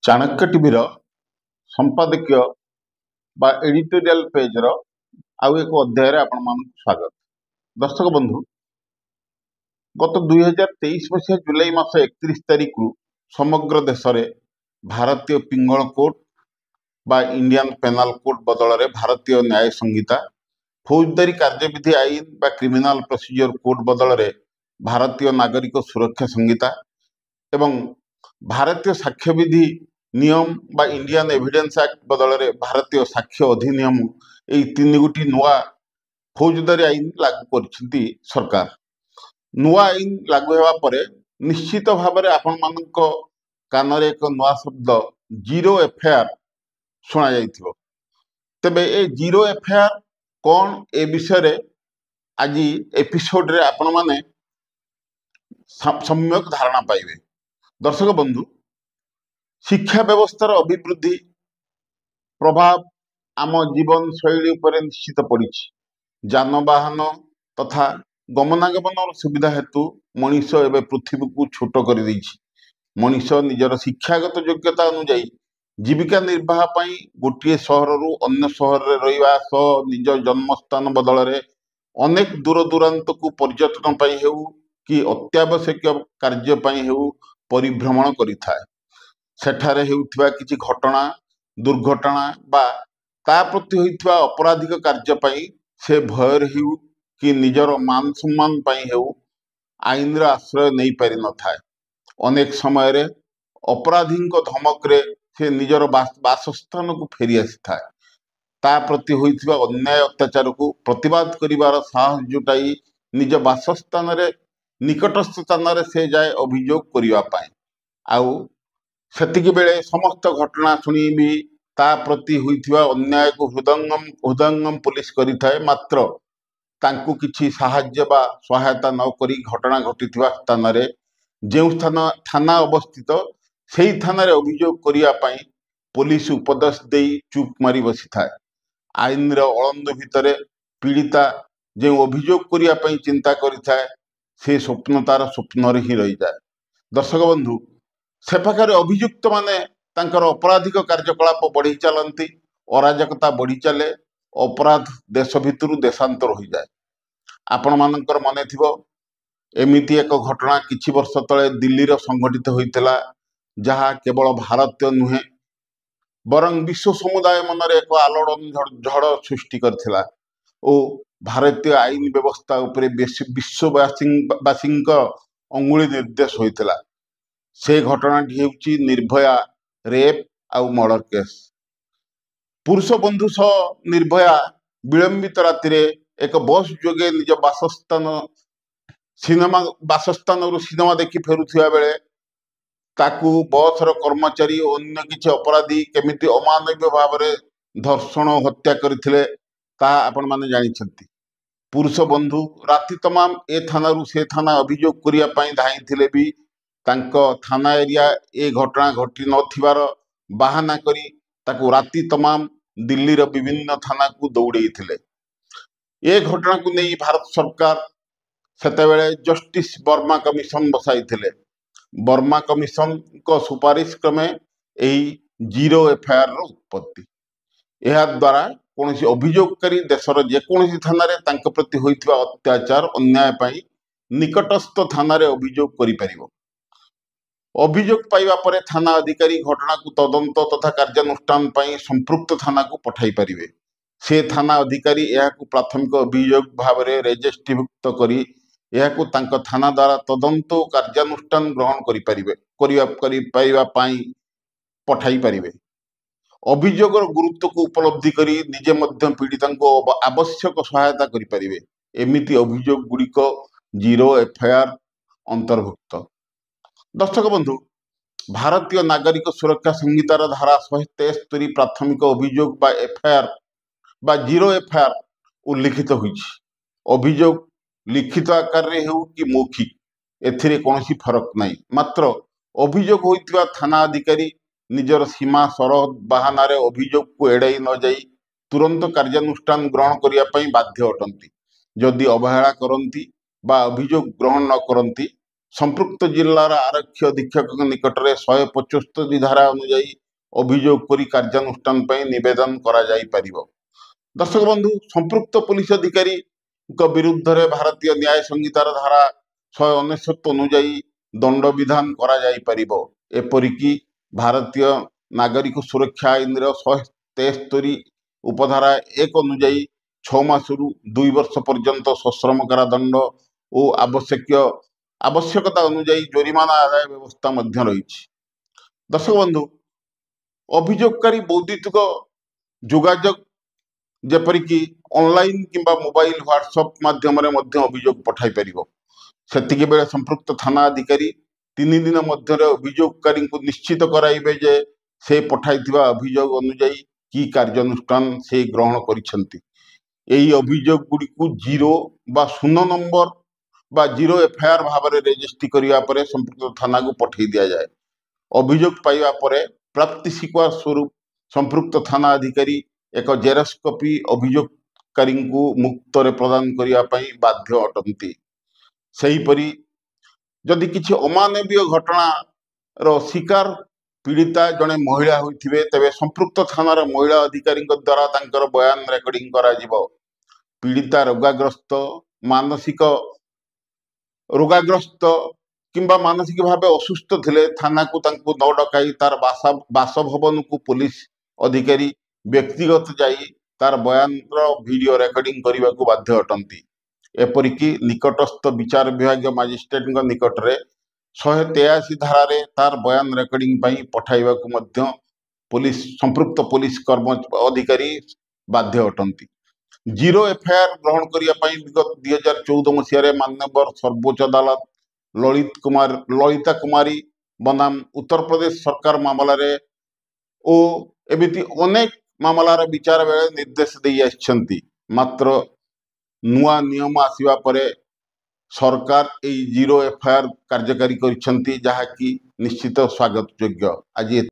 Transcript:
Chanakya TV संपादकीय बा editorial pager आउ एक अध्याय आपण मानक स्वागत। दर्शक बंधु, गत 2023 मसीहा जुलाई मास 31 तारिख रु समग्र देश में भारतीय पिंगल कोड बा इंडियन पेनाल कोड बदल में भारतीय न्याय संहिता, फौजदारी कार्यविधि आईन बा क्रिमिनाल प्रोसीजर कोड बदल में भारतीय नागरिक सुरक्षा संहिता एवं भारतीय साक्ष्य विधि नियम बा इंडियन एविडेंस एक्ट बदल में भारतीय साक्ष्य अधिनियम यही तीन गोटी नुआ फौजदारी आईन लागू कर सरकार। नुआ आईन लागू होगा पर निश्चित भाव में आपण मानक कान एक नुआ शब्द जीरो एफआईआर शुणा जाइथिबो। तेबे ए जीरो एफआईआर कौन ए विषय आज एपिसोड रे आपण माने सम्यक धारणा पाइबे। दर्शक बंधु, शिक्षा व्यवस्थार अभिवृद्धि प्रभाव आम जीवन शैली उपर निश्चित पड़ी। जानवाहन तथा गमनागमन सुविधा हेतु मनीष एवं पृथ्वी को छोट कर मनीष निजर शिक्षागत योग्यता अनुजाई जीविका निर्वाह पाई गोटे सहर रु अन्य सहर रे रहिबा सह निज जन्मस्थान बदल में अनेक दूर दूरांत को पर्यटन पाई हेउ कि अत्यावश्यक कार्य पाई हेउ परिभ्रमण करिथाय। सेठारे हेउथिबा किछि घटना दुर्घटना बा ता प्रति होइथिबा अपराधिक कार्य पाई से भयर हेउ कि निजर मान सम्मान पाई हेउ आईन आश्रय नहीं पारि न थाए। अनेक समय रे अपराधी धमक रे से निजर बासस्थान को फेरी आसी थाए। ता प्रति होइथिबा अन्याय अत्याचार को प्रतिवाद करिवार साहस जुटाई निज बासस्थान रे निकटस्थ स्थान रे से जाए अभियोग करिवा पाए। आउ सेतिकी बेले समस्त घटना शुणी भी ता प्रति होइथिबा अन्याय को हृदयंगम पुलिस करिथाए, मात्र तांकु किछि साहाय्य बा सहायता न करी घटना घटिथिबा स्थान रे जेउ स्थान थाना अवस्थित सेही थाना रे अभियोग करिया पाई पुलिस उपदेश देई चुप मारी बसी थाए। आईन रो अलंद भितरे पीड़िता जे अभियोग करिया पाई चिंता करिथाए से स्वप्न तार स्वप्न रे ही रही जाए। दर्शक बंधु, से पाखे अभियुक्त माने तांकर अपराधिक कार्यकलाप बढ़ी चलती, अराजकता बढ़ी चले, अपराध देश भितर देशांतर हो जाए। आपण मानकर मन थिबो एमिति एक घटना किछि वर्ष तले दिल्ली रो संघटित होइतला, जहा केवल भारतीय नुहे बरं विश्व समुदाय मन रे एक आलोड़न झड़ सृष्टि करथिला ओ भारतीय आईन व्यवस्था उपरे विश्ववासी अंगुली निर्देश होइतला। से घटना हेउची निर्भया रेप आउ मर्डर केस। पुरुष बंधु सह निर्भया विलंबित राति एक बस जोगे निज बासस्थान सिनेमा देखि फेरुथिबा बेले ताकू बस रो कर्मचारी और अन्य किछि अपराधी केमिति अमानवीय भाव में धर्षण हत्या करथिले ता आपण माने जानि छथि। पुरुष बंधु राति तमाम ए थाना रु से थाना अभियोग करिया पाई धाई थिले भी तांको थाना एरिया ए घटना घटी नथिबार बाहाना करी ताकू राति तमाम दिल्ली रो विभिन्न थाना को दौड़े थिले। ए घटना को नहीं भारत सरकार सेतेबेले जस्टिस वर्मा कमिशन बसाई थिले। वर्मा कमिशन को सुपारिश क्रमे एही जीरो एफआईआर रो उत्पत्ति। एहा द्वारा कौन अभियोगकारी देशर जेकोसी थाना रे तांको प्रति होइथिबा अत्याचार अन्याय पाई निकटस्थ थाना रे अभियोग करि परिबो। अभियोग पाइबा परे थाना अधिकारी घटना को तदंत तथा कार्यानुष्ठान पाई संपृक्त थाना को पठाई परिबे। से थाना अधिकारी यह प्राथमिक अभियोग भाव में रेजिस्ट्रीभुक्त करी यह तांको थाना द्वारा तदंत और कार्यानुष्ठान ग्रहण करिबा पाई पठाई परिबे। अभियोगर गुरुत्व को उपलब्धि करी निजे मध्य पीड़िता को आवश्यक सहायता करि परिबे। एमिति अभियोग गुड़िक जीरो एफआईआर अंतर्भुक्त। दर्शक बंधु, भारतीय नागरिक सुरक्षा संहितार धारा 173 प्राथमिक अभियोग बा एफआईआर बा जीरो एफआईआर उल्लिखित होइछि। अभियोग लिखित आकार रे हेउ कि मौखिक एथिरे कोनोसी फरक नहीं, मात्र अभियोग होइतिबा थाना अधिकारी निजर सीमा सरहद बाहाना रे अभियोग को एड़ाई न जाई तुरंत कार्यानुष्ठान ग्रहण करिया पई बाध्य अटंती। जदि अवहेला करंती बा अभियोग ग्रहण न करंती संपृक्त जिल्लार आरक्षी अधीक्षक निकटरे 175 धारा अनुଯାयी अभियोग करी कार्यानुष्ठान पई निवेदन करा जाई परिबो। दर्शक बंधु, संपृक्त पुलिस अधिकारी विरुद्ध रे भारतीय न्याय संहितार धारा 199 अनुଯାयी दंड विधान करा जाई परिबो। एपरिकी भारतीय नागरिक सुरक्षा आईन 173 उपधारा 1 अनुଯାयी 6 मासरू 2 वर्ष पर्यंत सश्रम कारादंड और आवश्यकता अनुଯାयी जोरिमाना आदाय व्यवस्था मध्य रही। दर्शक बंधु, अभियोगकारी बौद्धिक जोगाजोग जेपरिकी ऑनलाइन किंबा मोबाइल व्हाट्सएप माध्यम अभियोग पठाई परिबो। सेतिके बेले संपृक्त थाना अधिकारी 3 दिन मध्य अभियोगकारी को निश्चित कराइबे जे से पठाइथिबा अभियोग अनुଯାयी की कार्यानुष्ठान से ग्रहण करिसेंती। एही अभियोग गुडी को 0 बा 0 नंबर बा 0 एफआईआर भाव में रेजिस्ट्री करिया परे संपृक्त थाना को पठाई दिया जाए। अभियोग पाइबा परे प्राप्ति स्वीकार स्वरूप संपृक्त थाना अधिकारी एक जेरक्स कॉपी अभियोगकारी को मुक्त रे प्रदान करिया पई बाध्य अटंती। सेहीपरि जदि किछि अमानवीय घटना रो शिकार पीड़िता जड़े महिला होइथिबे तेबे संपृक्त थानार महिला अधिकारी द्वारा तांकर बयान रेकर्डिंग करा जिवो। पीड़िता रोगाग्रस्त किंबा मानसिक भाव असुस्थ थिले थाना को तांको न डकाई तार बासभवन को पुलिस अधिकारी व्यक्तिगत जाई तार बयान वीडियो रेकर्डिंग करने को बाध्य अटंती। एपरिकी निकटस्थ विचार विभाग मजिस्ट्रेट निकट रे 183 धारा रे तार बयान रेकर्डिंग पई पठाइबा को मध्य पुलिस संपृक्त पुलिस अधिकारी बाध्य अटंती। 0 एफआईआर ग्रहण करिया पई विगत 2014 मसीह मान्यवर सर्वोच्च अदालत ललिता कुमारी बनाम उत्तर प्रदेश सरकार मामला रे ओ एमिति अनेक मामलार विचार बेले निर्देश दे आछंती। मात्र नुआ नियम आसीबा परे सरकार ए 0 एफआईआर कार्यकारी करिसेंती, जहा कि निश्चित स्वागत योग्य। आज